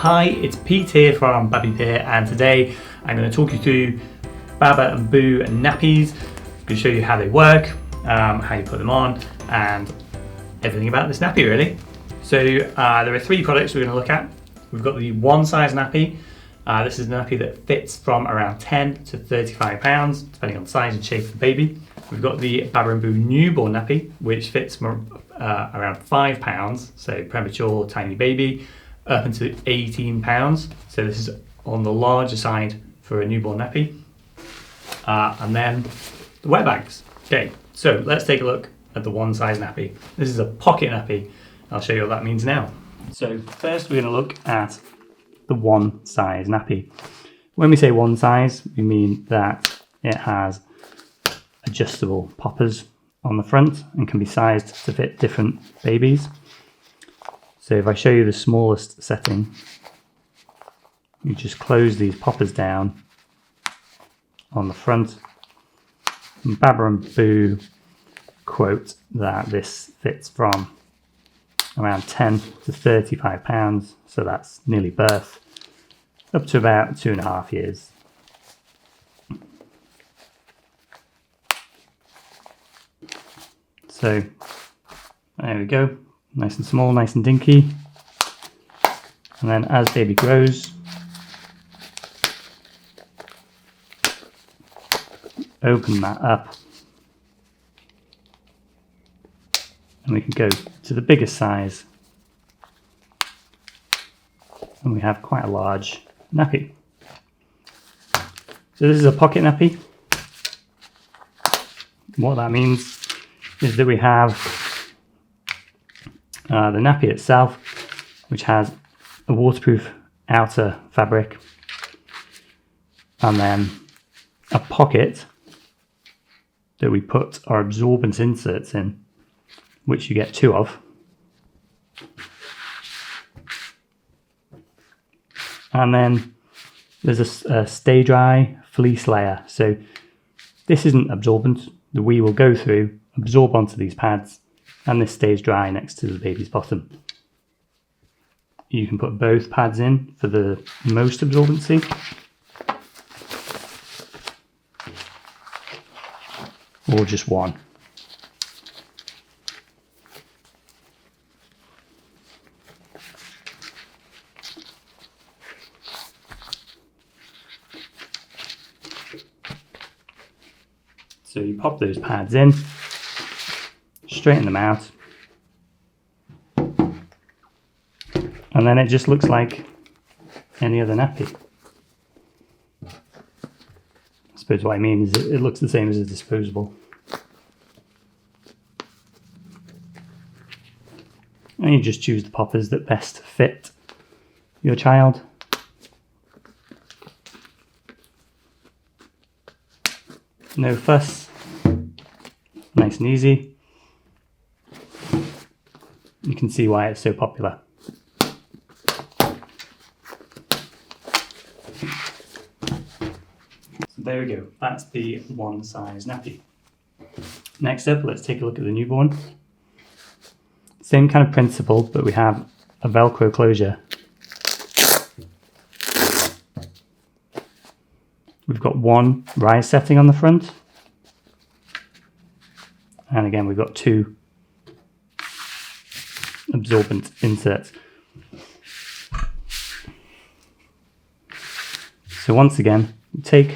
Hi, it's Pete here from babipur, and today I'm going to talk you through Baba Boo Nappies. I'm going to show you how they work, how you put them on, and everything about this nappy really. So there are three products we're going to look at. We've got the one-size nappy. This is a nappy that fits from around 10 to 35 pounds, depending on the size and shape of the baby. We've got the Baba Boo Newborn Nappy, which fits from around 5 pounds, so premature tiny baby, up into 18 pounds. So this is on the larger side for a newborn nappy. And then the wet bags. Okay, so let's take a look at the one-size nappy. This is a pocket nappy. I'll show you what that means now. So first we're going to look at the one-size nappy. When we say one size, we mean that it has adjustable poppers on the front and can be sized to fit different babies. So if I show you the smallest setting, you just close these poppers down on the front. And Baba Boo quote that this fits from around 10 to 35 pounds, so that's nearly birth, up to about 2.5 years. So there we go, nice and small, nice and dinky. And then as baby grows, open that up and we can go to the biggest size, and we have quite a large nappy. So this is a pocket nappy. What that means is that we have the nappy itself, which has a waterproof outer fabric, and then a pocket that we put our absorbent inserts in, which you get 2 of. And then there's a stay dry fleece layer. So this isn't absorbent. The wee will go through, absorb onto these pads, and this stays dry next to the baby's bottom. You can put both pads in for the most absorbency, or just one. So you pop those pads in, straighten them out, and then it just looks like any other nappy. I suppose what I mean is it looks the same as a disposable. And you just choose the poppers that best fit your child. No fuss, nice and easy. You can see why it's so popular. So there we go, that's the one-size nappy. Next up, let's take a look at the newborn. Same kind of principle, but we have a Velcro closure. We've got one rise setting on the front, and again we've got 2 absorbent inserts. So once again, take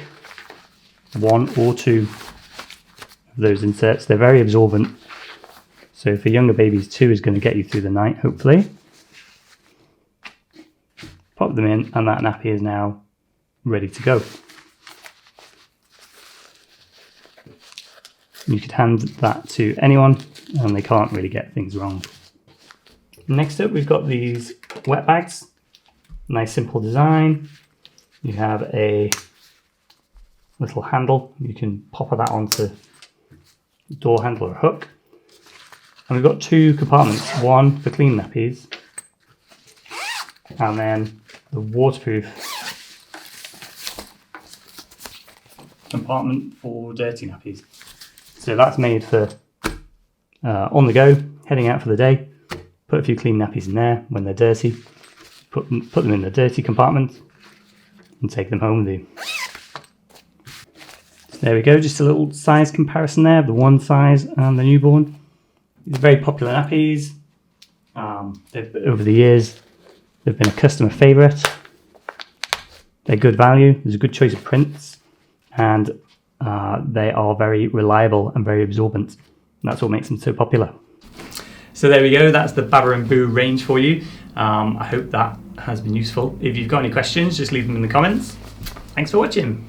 1 or 2 of those inserts. They're very absorbent, so for younger babies 2 is going to get you through the night, hopefully. Pop them in, and that nappy is now ready to go. You could hand that to anyone and they can't really get things wrong. Next up, we've got these wet bags. Nice simple design. You have a little handle. You can pop that onto a door handle or a hook. And we've got 2 compartments, one for clean nappies and then the waterproof compartment for dirty nappies. So that's made for on the go, heading out for the day. Put a few clean nappies in there when they're dirty, put them in the dirty compartment and take them home with you. So there we go, just a little size comparison there of the One-Size and the Newborn. These are very popular nappies. Over the years, they've been a customer favourite. They're good value, there's a good choice of prints, and they are very reliable and very absorbent. And that's what makes them so popular. So there we go, that's the Baba Boo range for you. I hope that has been useful. If you've got any questions, just leave them in the comments. Thanks for watching.